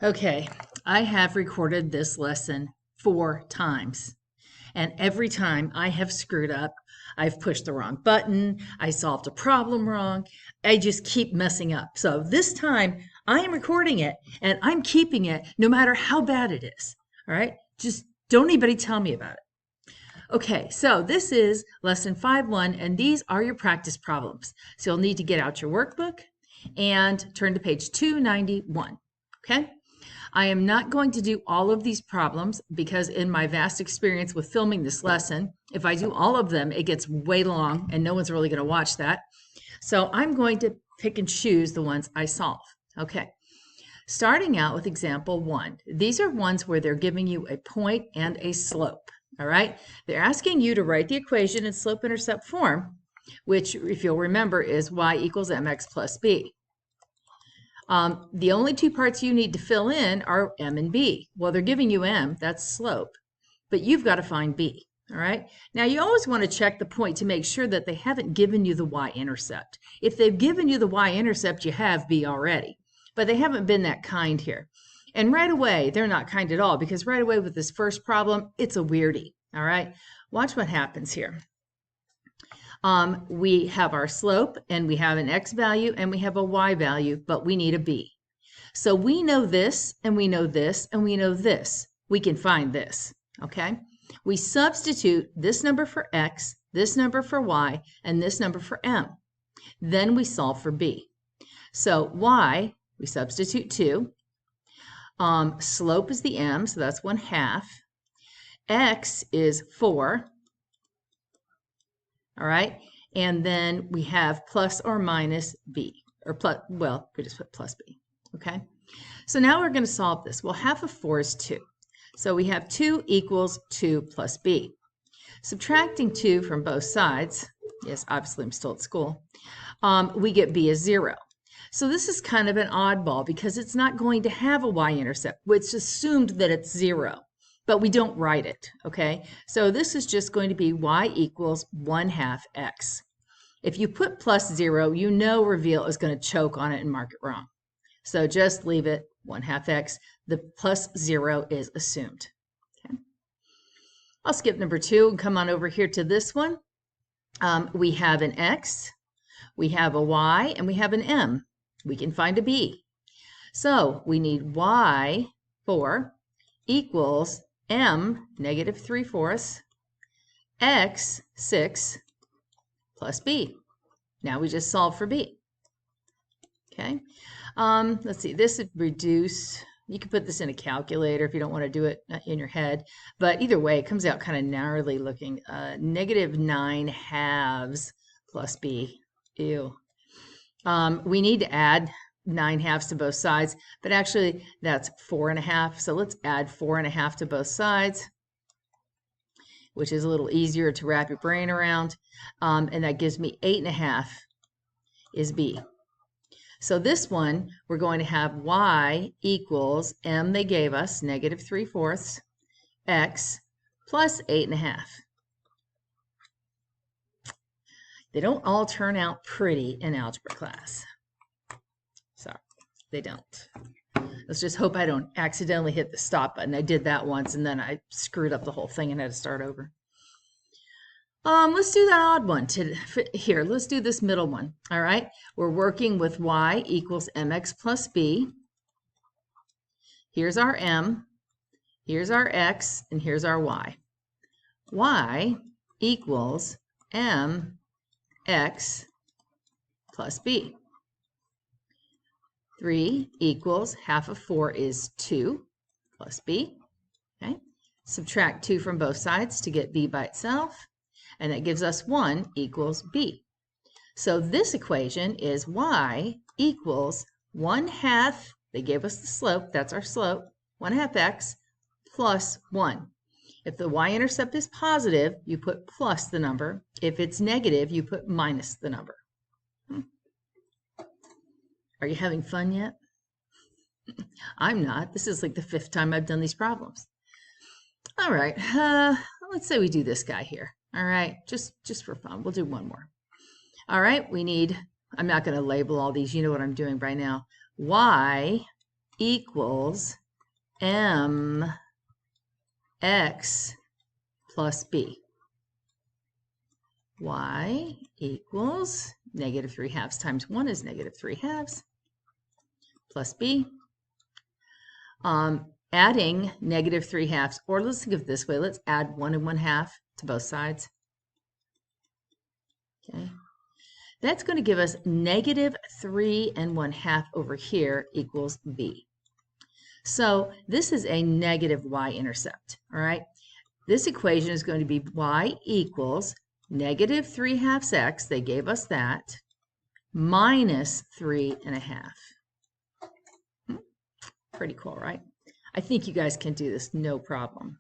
Okay, I have recorded this lesson 4 times, and every time I have screwed up. I've pushed the wrong button, I solved a problem wrong, I just keep messing up. So this time I am recording it and I'm keeping it no matter how bad it is. All right, just don't anybody tell me about it. Okay, so this is lesson 5.1, and these are your practice problems. So you'll need to get out your workbook and turn to page 291. Okay. I am not going to do all of these problems because in my vast experience with filming this lesson, if I do all of them, it gets way long and no one's really going to watch that. So I'm going to pick and choose the ones I solve. Okay. Starting out with example 1. These are ones where they're giving you a point and a slope. All right. They're asking you to write the equation in slope-intercept form, which, if you'll remember, is y equals mx plus b. The only two parts you need to fill in are m and b. Well, they're giving you m, that's slope, but you've got to find b. All right. Now, you always want to check the point to make sure that they haven't given you the y-intercept. If they've given you the y-intercept, you have b already, but they haven't been that kind here. And right away, they're not kind at all, because right away with this first problem, it's a weirdie. All right. Watch what happens here. We have our slope, and we have an x value, and we have a y value, but we need a b. So we know this, and we know this, and we know this. We can find this, okay? We substitute this number for x, this number for y, and this number for m. Then we solve for b. So y, we substitute 2. Slope is the m, so that's 1/2. X is 4. All right, and then we have plus or minus b, or plus, well, we just put plus b, okay? So now we're going to solve this. Well, half of 4 is 2. So we have 2 equals 2 plus b. Subtracting 2 from both sides, yes, obviously I'm still at school, we get b is 0. So this is kind of an oddball because it's not going to have a y-intercept. It's assumed that it's 0. But we don't write it, okay? So this is just going to be y equals 1/2 x. If you put plus 0, you know Reveal is going to choke on it and mark it wrong. So just leave it 1/2 x. The plus 0 is assumed. Okay. I'll skip number 2 and come on over here to this one. We have an x, we have a y, and we have an m. We can find a b. So we need y, 4, equals m, negative 3/4, x, 6, plus b. Now we just solve for b. Okay. Let's see, this would reduce, you can put this in a calculator if you don't want to do it in your head, but either way, it comes out kind of gnarly looking. Negative 9/2 plus b. Ew. We need to add 9/2 to both sides, but actually that's 4.5. So let's add 4.5 to both sides, which is a little easier to wrap your brain around. And that gives me 8.5 is b. So this one, we're going to have y equals m they gave us, negative 3/4, x plus 8.5. They don't all turn out pretty in algebra class. So they don't. Let's just hope I don't accidentally hit the stop button. I did that once and then I screwed up the whole thing and had to start over. Let's do that odd one here. Let's do this middle one. All right. We're working with y equals mx plus b. Here's our m, here's our x, and here's our y. Y equals mx plus b. 3 equals half of 4 is 2 plus b. Okay. Subtract 2 from both sides to get b by itself, and that gives us 1 equals b. So this equation is y equals 1/2, they gave us the slope, that's our slope, 1/2 x plus 1. If the y-intercept is positive, you put plus the number. If it's negative, you put minus the number. Are you having fun yet? I'm not. This is like the 5th time I've done these problems. All right, let's say we do this guy here. All right, just for fun, we'll do one more. All right, we need, I'm not going to label all these, you know what I'm doing by now. Y equals mx plus b. Y equals -3/2 times 1 is -3/2 plus b. Adding -3/2, or let's think of it this way. Let's add 1 1/2 to both sides. Okay. That's going to give us -3 1/2 over here equals b. So this is a negative y-intercept, all right? This equation is going to be y equals -3/2 x, they gave us that, minus 3 1/2. Pretty cool, right? I think you guys can do this no problem.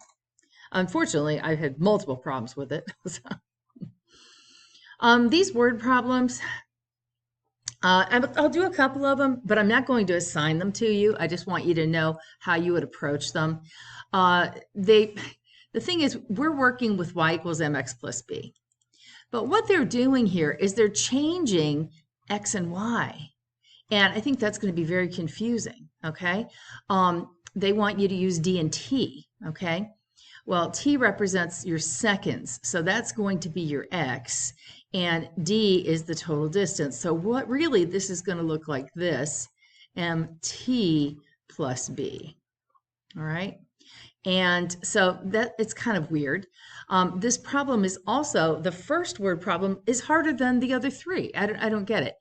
Unfortunately, I've had multiple problems with it. These word problems, I'll do a couple of them, but I'm not going to assign them to you. I just want you to know how you would approach them. The thing is, we're working with y equals mx plus b. But what they're doing here is they're changing x and y. And I think that's going to be very confusing, okay? They want you to use d and t, okay? Well, t represents your seconds, so that's going to be your x, and d is the total distance. So what really this is going to look like this, mt plus b, all right? And so that it's kind of weird. This problem is also, the first word problem is harder than the other three. I don't get it.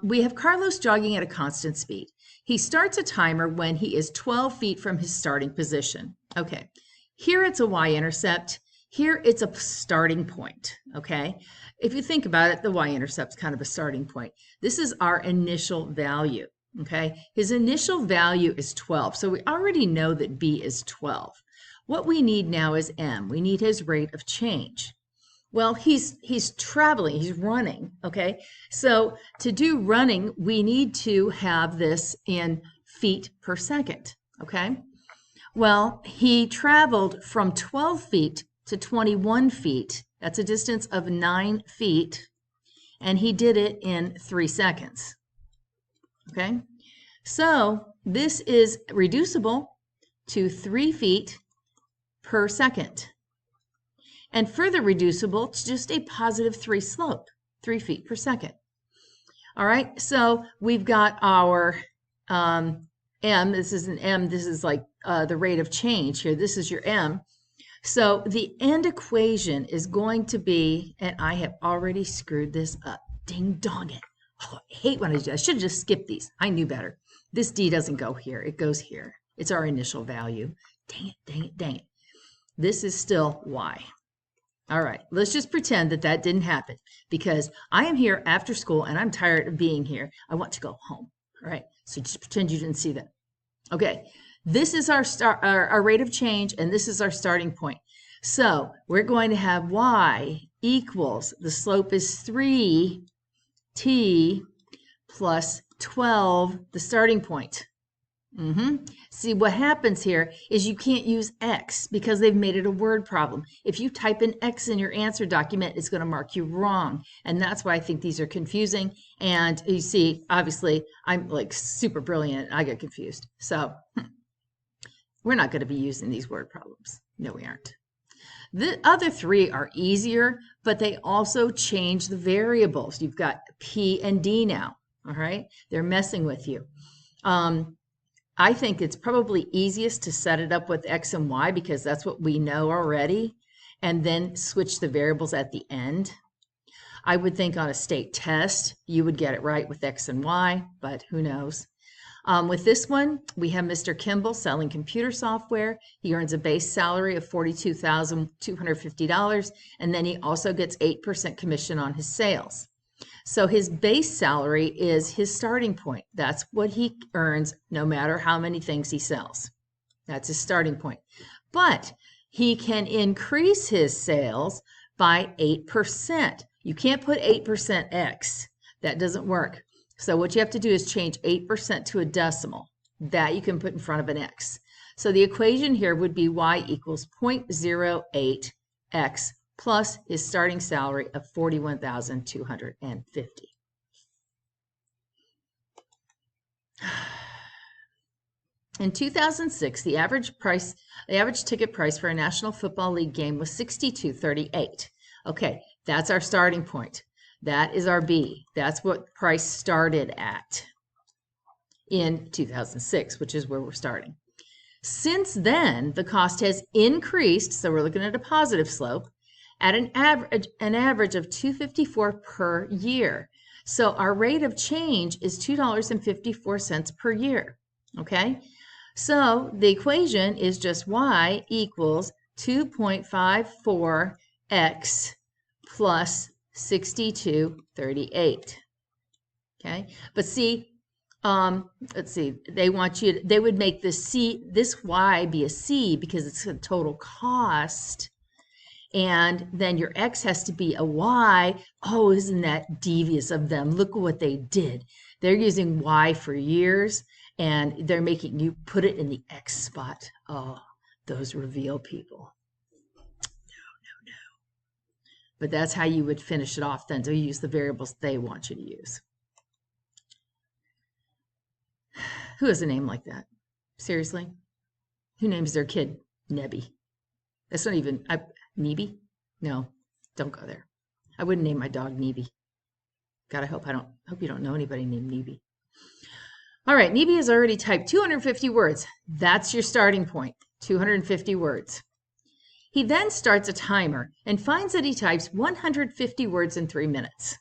We have Carlos jogging at a constant speed. He starts a timer when he is 12 feet from his starting position. Okay, here it's a y-intercept. Here it's a starting point, okay? If you think about it, the y-intercept's kind of a starting point. This is our initial value. Okay, his initial value is 12, so we already know that b is 12. What we need now is m. We need his rate of change. Well, he's traveling, he's running, okay? So to do running, we need to have this in feet per second, okay? Well, he traveled from 12 feet to 21 feet. That's a distance of 9 feet, and he did it in 3 seconds. Okay, so this is reducible to 3 feet per second, and further reducible to just a +3 slope, 3 feet per second. All right, so we've got our m. This is an m. This is like the rate of change here. This is your m. So the end equation is going to be, and I have already screwed this up. Ding dong it. Oh, I hate when I do that. I should have just skipped these. I knew better. This d doesn't go here. It goes here. It's our initial value. Dang it, dang it, dang it. This is still y. All right, let's just pretend that that didn't happen, because I am here after school and I'm tired of being here. I want to go home. All right, so just pretend you didn't see that. Okay, this is our rate of change, and this is our starting point. So we're going to have y equals, the slope is 3t plus 12, the starting point. See, what happens here is you can't use x because they've made it a word problem. If you type in x in your answer document, it's going to mark you wrong. And that's why I think these are confusing. And you see, obviously, I'm like super brilliant. I get confused. So we're not going to be using these word problems. No, we aren't. The other three are easier, but they also change the variables. You've got p and d now. All right, they're messing with you. I think it's probably easiest to set it up with x and y because that's what we know already, and then switch the variables at the end. I would think on a state test, you would get it right with x and y, but who knows. With this one, we have Mr. Kimball selling computer software. He earns a base salary of $42,250, and then he also gets 8% commission on his sales. So his base salary is his starting point. That's what he earns no matter how many things he sells. That's his starting point. But he can increase his sales by 8%. You can't put 8% X. That doesn't work. So what you have to do is change 8% to a decimal. That you can put in front of an X. So the equation here would be y equals 0.08x plus his starting salary of $41,250. In 2006, the average ticket price for a National Football League game was $62.38. Okay, that's our starting point. That is our B. That's what price started at in 2006, which is where we're starting. Since then, the cost has increased, so we're looking at a positive slope, at an average of $2.54 per year. So our rate of change is $2.54 per year, okay? So the equation is just y equals 2.54x plus 62.38, okay? But see, let's see, they would make this y be a c because it's a total cost, and then your x has to be a y. Oh, isn't that devious of them? Look at what they did. They're using y for years, and they're making you put it in the x spot. Oh, those reveal people. No. But that's how you would finish it off then. So you use the variables they want you to use. Who has a name like that? Seriously? Who names their kid Nebby? That's not even, Neeby? No, don't go there. I wouldn't name my dog Neeby. God, I hope you don't know anybody named Neeby. All right, Neeby has already typed 250 words. That's your starting point, 250 words. He then starts a timer and finds that he types 150 words in 3 minutes.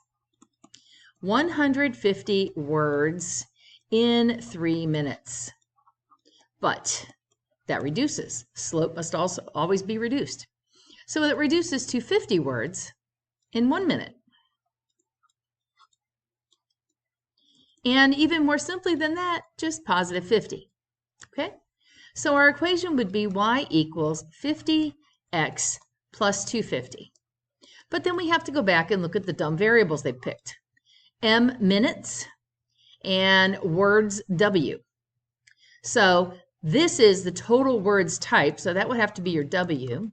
150 words in 3 minutes. But that reduces. Slope must also always be reduced. So it reduces to 50 words in 1 minute. And even more simply than that, just positive 50. Okay? So our equation would be y equals 50x plus 250. But then we have to go back and look at the dumb variables they picked. M minutes and words W. So this is the total words typed, so that would have to be your W.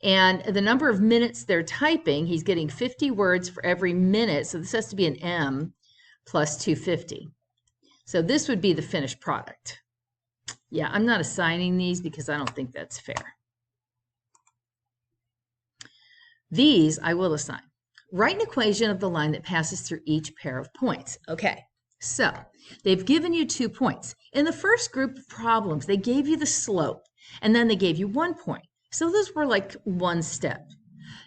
And the number of minutes they're typing, he's getting 50 words for every minute, so this has to be an M plus 250. So this would be the finished product. Yeah, I'm not assigning these because I don't think that's fair. These I will assign. Write an equation of the line that passes through each pair of points. Okay, so they've given you 2 points. In the first group of problems, they gave you the slope, and then they gave you 1 point. So those were like 1 step.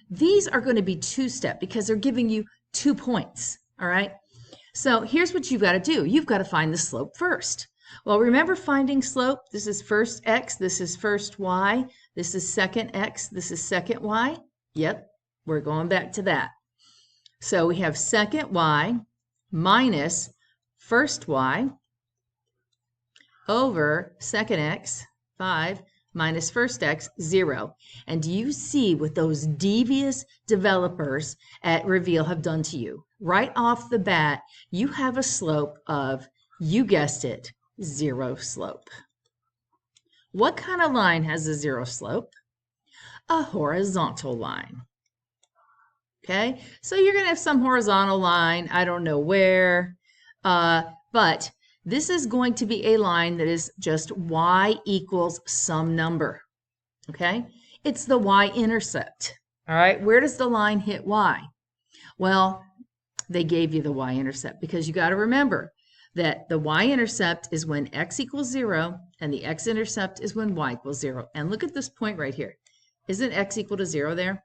These are going to be 2-step because they're giving you 2 points, all right? So here's what you've got to do. You've got to find the slope first. Well, remember finding slope? This is first x, this is first y, this is second x, this is second y. Yep, we're going back to that. So we have second y minus first y over second x, 5, minus first x, 0. And do you see what those devious developers at Reveal have done to you? Right off the bat, you have a slope of, you guessed it, 0 slope. What kind of line has a 0 slope? A horizontal line. Okay, so you're going to have some horizontal line, I don't know where, but this is going to be a line that is just y equals some number, okay? It's the y-intercept, all right? Where does the line hit y? Well, they gave you the y-intercept because you got to remember that the y-intercept is when x equals 0 and the x-intercept is when y equals 0. And look at this point right here. Isn't x equal to 0 there?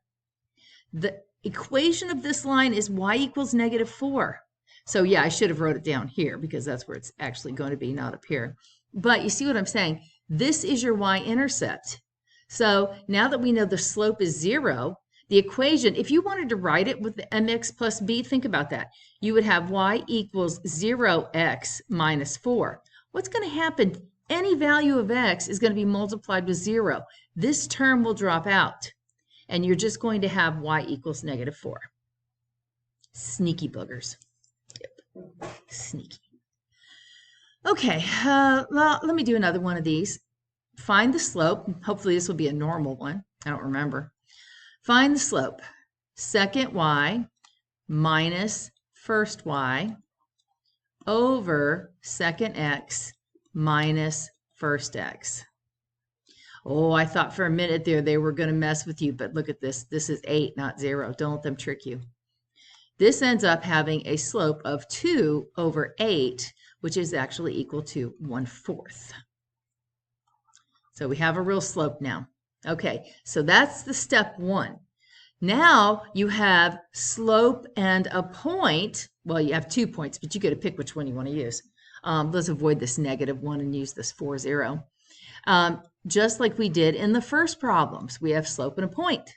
The equation of this line is y equals -4. So yeah, I should have wrote it down here because that's where it's actually going to be, not up here. But you see what I'm saying? This is your y-intercept. So now that we know the slope is 0, the equation, if you wanted to write it with the mx plus b, think about that. You would have y equals 0x minus 4. What's going to happen? Any value of x is going to be multiplied with 0. This term will drop out, and you're just going to have y equals -4. Sneaky boogers. Yep, sneaky. Okay, well, let me do another one of these. Find the slope. Hopefully this will be a normal one. I don't remember. Find the slope. Second y minus first y over second x minus first x. Oh, I thought for a minute there they were going to mess with you, but look at this. This is 8, not 0. Don't let them trick you. This ends up having a slope of 2 over 8, which is actually equal to 1/4. So we have a real slope now. Okay, so that's the step 1. Now you have slope and a point. Well, you have 2 points, but you got to pick which one you want to use. Let's avoid this -1 and use this 4, 0. Just like we did in the first problems, we have slope and a point.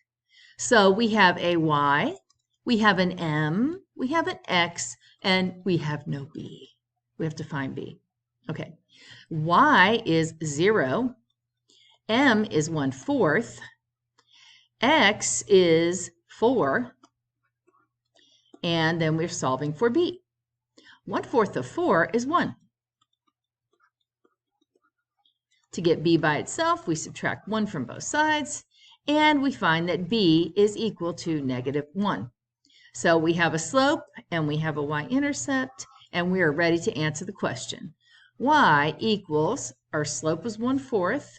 So we have a y, we have an m, we have an x, and we have no b. We have to find b. Okay, y is 0, m is 1/4, x is 4, and then we're solving for b. 1/4 of 4 is 1. To get b by itself, we subtract 1 from both sides, and we find that b is equal to -1. So we have a slope, and we have a y-intercept, and we are ready to answer the question. Y equals, our slope was 1/4,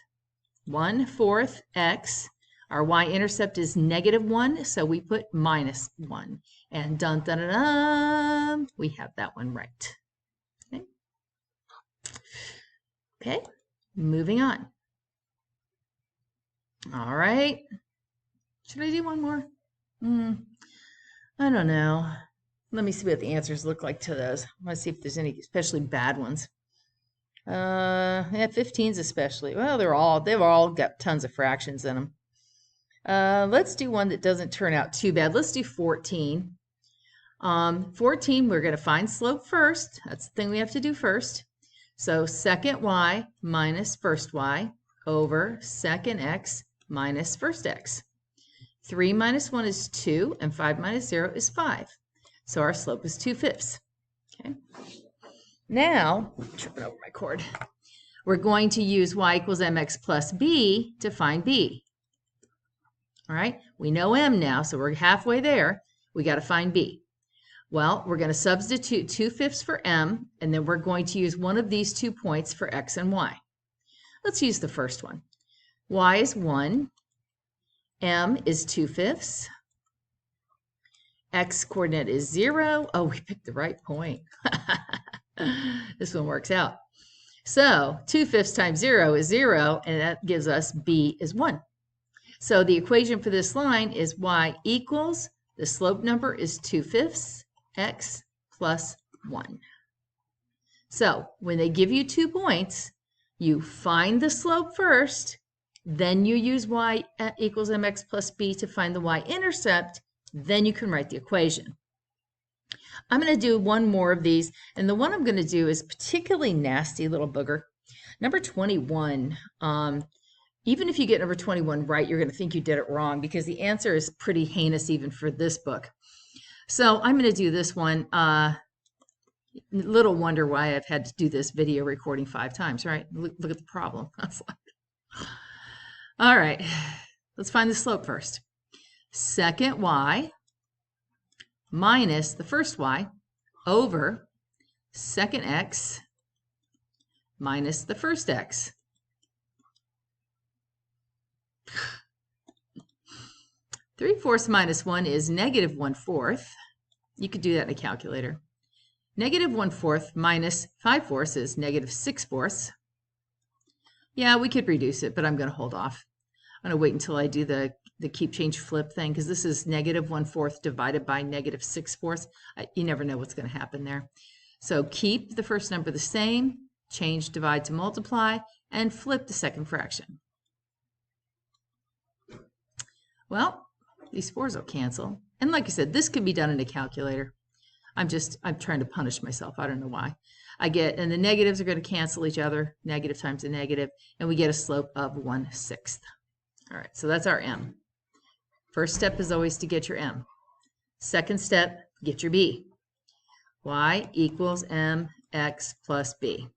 1/4 x. Our y-intercept is -1, so we put -1. And dun, dun, dun, dun, we have that one right. Okay. Moving on. All right. Should I do one more? I don't know. Let me see what the answers look like to those. Let's see if there's any especially bad ones. Yeah, 15s especially. Well, they've all got tons of fractions in them. Let's do one that doesn't turn out too bad. Let's do 14. 14, we're going to find slope first. That's the thing we have to do first. So second y minus first y over second x minus first x. 3 minus 1 is 2, and 5 minus 0 is 5. So our slope is 2/5. Okay. Now, I'm tripping over my cord. We're going to use y equals mx plus b to find b. All right, we know m now, so we're halfway there. We got to find b. Well, we're going to substitute 2/5 for m, and then we're going to use one of these 2 points for x and y. Let's use the first one. Y is 1, m is 2/5, x coordinate is 0. Oh, we picked the right point. This one works out. So 2/5 times 0 is 0, and that gives us b is 1. So the equation for this line is y equals, the slope number is 2/5 x plus 1. So when they give you 2 points, you find the slope first, then you use y equals mx plus b to find the y-intercept, then you can write the equation. I'm going to do one more of these, and the one I'm going to do is particularly nasty little booger. Number 21. Even if you get number 21 right, you're going to think you did it wrong because the answer is pretty heinous even for this book. So I'm going to do this one. Little wonder why I've had to do this video recording 5 times, right? Look at the problem. All right, let's find the slope first. Second y minus the first y over second x minus the first x. 3/4 minus 1 is -1/4. You could do that in a calculator. -1/4 minus 5/4 is -6/4. Yeah, we could reduce it, but I'm going to hold off. I'm going to wait until I do the keep, change, flip thing, because this is -1/4 divided by -6/4. You never know what's going to happen there. So keep the first number the same, change, divide to multiply, and flip the second fraction. Well, these 4s will cancel. And like I said, this could be done in a calculator. I'm trying to punish myself. I don't know why. And the negatives are going to cancel each other, negative times a negative, and we get a slope of 1/6. All right, so that's our m. First step is always to get your m. Second step, get your b. Y equals mx plus b.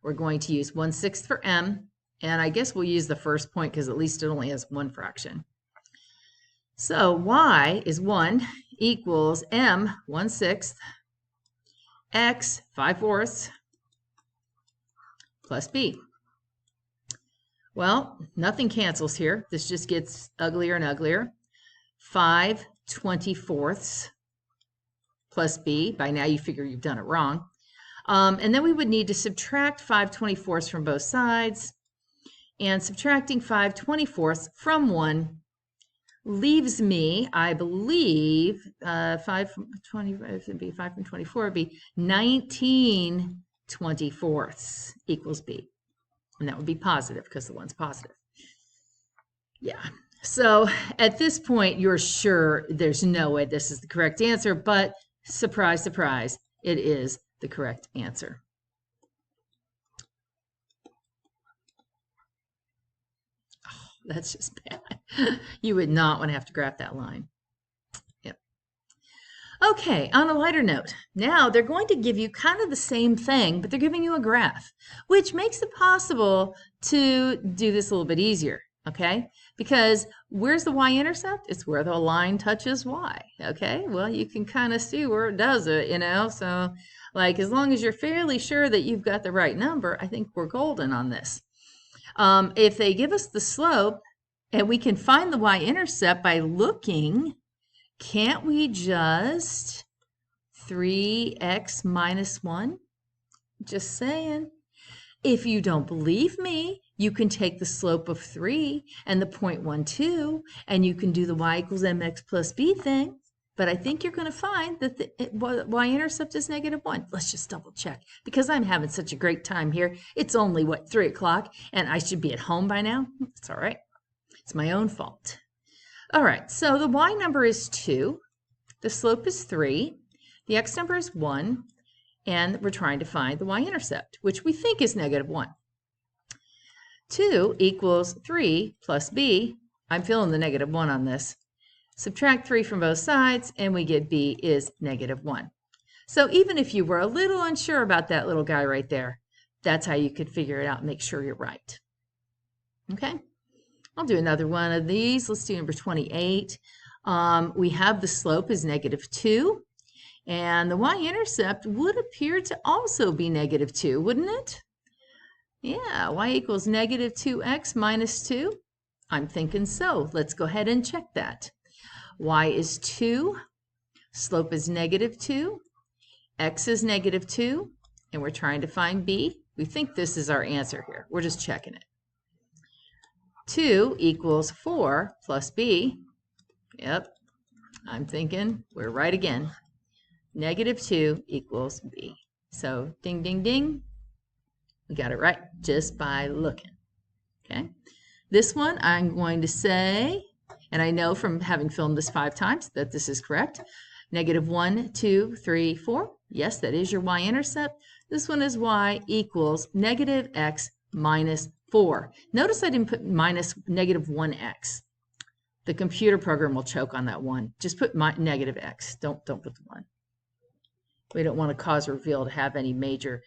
We're going to use 1/6 for m, and I guess we'll use the first point because at least it only has one fraction. So y is 1 equals m 1/6 x 5/4 plus b. Well, nothing cancels here. This just gets uglier and uglier. 5/24 plus b. By now you figure you've done it wrong. And then we would need to subtract 5/24 from both sides. And subtracting 5/24 from 1 leaves me, I believe, 5 from 25 would be 5 from 24 would be 19/24 equals b. And that would be positive because the one's positive. Yeah. So at this point, you're sure there's no way this is the correct answer, but surprise, surprise, it is the correct answer. Oh, that's just bad. You would not want to have to graph that line. Yep. Okay, on a lighter note, now they're going to give you kind of the same thing, but they're giving you a graph, which makes it possible to do this a little bit easier, okay? Because where's the y-intercept? It's where the line touches y, okay? Well, you can kind of see where it does it, you know? So, like, as long as you're fairly sure that you've got the right number, I think we're golden on this. If they give us the slope, and we can find the y-intercept by looking, can't we just 3x minus 1? Just saying. If you don't believe me, you can take the slope of 3 and the 0.12, and you can do the y equals mx plus b thing. But I think you're going to find that the y-intercept is -1. Let's just double check, because I'm having such a great time here. It's only, what, 3 o'clock, and I should be at home by now? It's all right. It's my own fault. All right, so the y number is 2, the slope is 3, the x number is 1, and we're trying to find the y-intercept, which we think is -1. 2 equals 3 plus b. I'm feeling the -1 on this. Subtract 3 from both sides, and we get b is -1. So even if you were a little unsure about that little guy right there, that's how you could figure it out and make sure you're right. Okay? I'll do another one of these. Let's do number 28. We have the slope is -2, and the y-intercept would appear to also be -2, wouldn't it? Yeah, y equals -2x minus 2. I'm thinking so. Let's go ahead and check that. Y is 2, slope is -2, x is -2, and we're trying to find b. We think this is our answer here. We're just checking it. 2 equals 4 plus b. Yep, I'm thinking we're right again. -2 equals b. So ding, ding, ding. We got it right just by looking. Okay. This one I'm going to say, and I know from having filmed this 5 times that this is correct. -1, 2, 3, 4. Yes, that is your y-intercept. This one is y equals -x minus 4. Notice I didn't put -1x. The computer program will choke on that 1. Just put -x. Don't put the 1. We don't want to cause reveal to have any major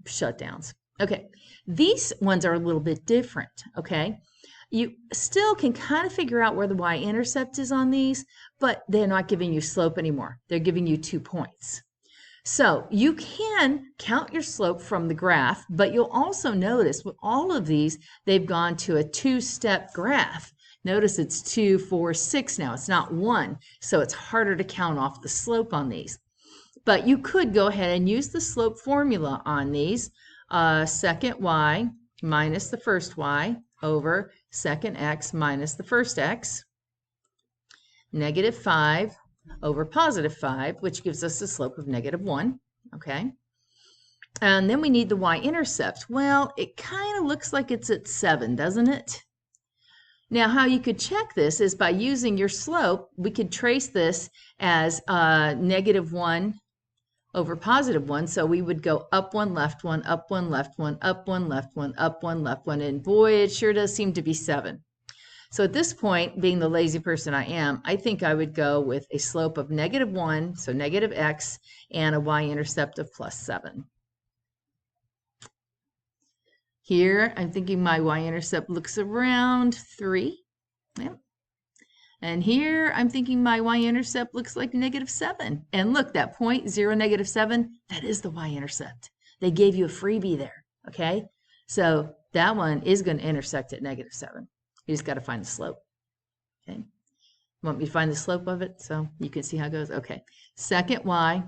shutdowns. Okay, these ones are a little bit different, okay? You still can kind of figure out where the y-intercept is on these, but they're not giving you slope anymore. They're giving you 2 points. So you can count your slope from the graph, but you'll also notice with all of these, they've gone to a 2-step graph. Notice it's 2, 4, 6 now. It's not 1, so it's harder to count off the slope on these. But you could go ahead and use the slope formula on these. Second y minus the first y over second x minus the first x. -5 over +5, which gives us a slope of -1, okay? And then we need the y-intercept. Well, it kind of looks like it's at 7, doesn't it? Now, how you could check this is by using your slope. We could trace this as -1 over +1, so we would go up 1, left 1, up 1, left 1, up 1, left 1, up 1, left 1, and boy, it sure does seem to be 7. So at this point, being the lazy person I am, I think I would go with a slope of -1, so -x, and a y-intercept of +7. Here, I'm thinking my y-intercept looks around 3. Yep. And here, I'm thinking my y-intercept looks like -7. And look, that point, 0, -7, that is the y-intercept. They gave you a freebie there, okay? So that one is going to intersect at -7. You just got to find the slope. Okay. Want me to find the slope of it so you can see how it goes? Okay. Second y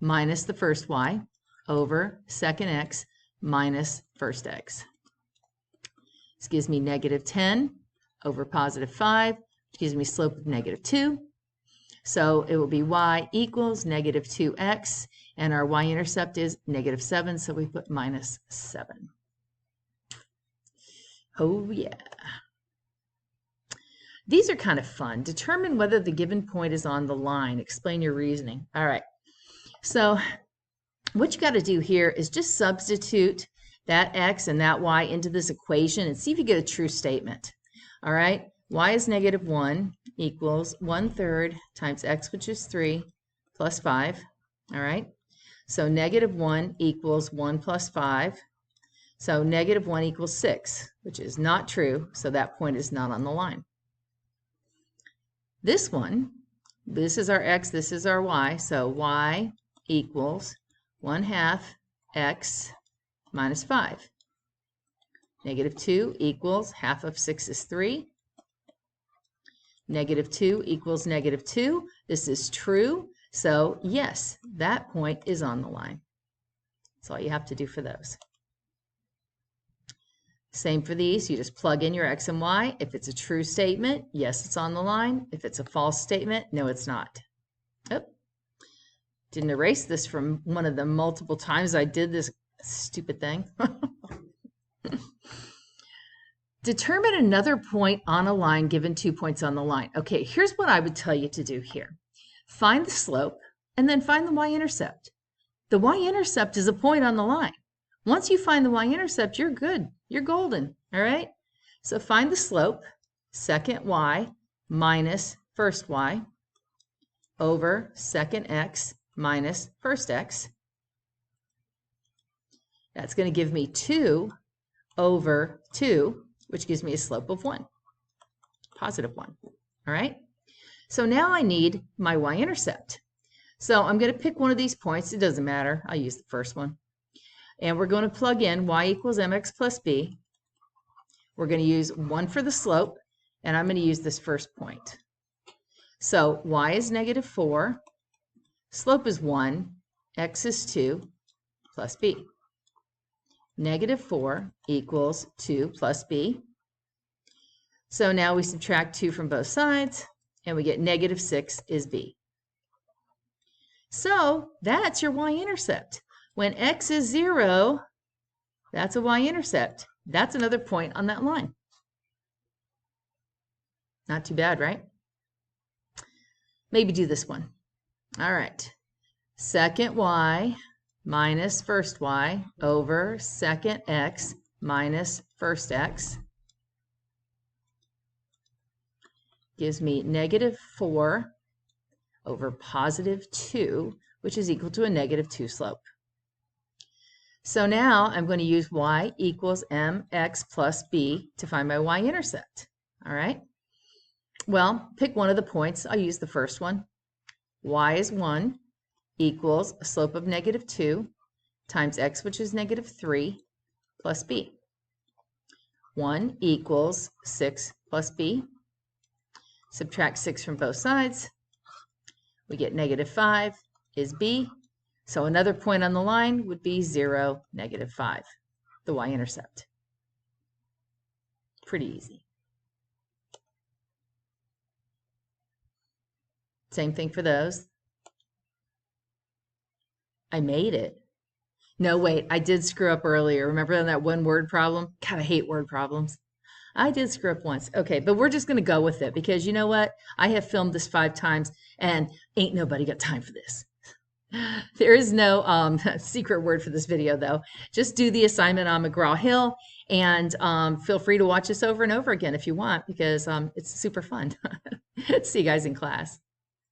minus the first y over second x minus first x. This gives me -10 over +5, which gives me a slope of -2. So it will be y equals -2x, and our y-intercept is -7, so we put -7. Oh, yeah. These are kind of fun. Determine whether the given point is on the line. Explain your reasoning. All right. So what you got to do here is just substitute that x and that y into this equation and see if you get a true statement. All right. Y is -1 equals 1/3 times x, which is 3, plus 5. All right. So -1 equals 1 plus 5. So -1 equals 6, which is not true. So that point is not on the line. This one, this is our x, this is our y. So y equals 1/2 x minus 5. -2 equals half of 6 is 3. -2 equals -2. This is true. So yes, that point is on the line. That's all you have to do for those. Same for these. You just plug in your x and y. If it's a true statement, yes, it's on the line. If it's a false statement, no, it's not. Oh, didn't erase this from one of the multiple times I did this stupid thing. Determine another point on a line given 2 points on the line. Okay, here's what I would tell you to do here. Find the slope and then find the y-intercept. The y-intercept is a point on the line. Once you find the y-intercept, you're good. You're golden, all right? So find the slope, second y minus first y over second x minus first x. That's going to give me 2 over 2, which gives me a slope of 1, positive 1, all right? So now I need my y-intercept. So I'm going to pick one of these points. It doesn't matter. I'll use the first one. And we're going to plug in y equals mx plus b. We're going to use 1 for the slope, and I'm going to use this first point. So y is -4, slope is 1, x is 2, plus b. -4 equals 2 plus b. So now we subtract 2 from both sides, and we get -6 is b. So that's your y-intercept. When x is 0, that's a y-intercept. That's another point on that line. Not too bad, right? Maybe do this one. All right. Second y minus first y over second x minus first x gives me -4 over +2, which is equal to a -2 slope. So now I'm going to use y equals mx plus b to find my y-intercept. All right. Well, pick one of the points. I'll use the first one. Y is 1 equals a slope of -2 times x, which is -3, plus b. 1 equals 6 plus b. Subtract 6 from both sides. We get -5 is b. So another point on the line would be 0, -5, the y-intercept. Pretty easy. Same thing for those. I made it. No, wait, I did screw up earlier. Remember that one word problem? God, I hate word problems. I did screw up once. Okay, but we're just going to go with it because you know what? I have filmed this 5 times and ain't nobody got time for this. There is no secret word for this video, though. Just do the assignment on McGraw-Hill and feel free to watch this over and over again if you want because it's super fun. See you guys in class.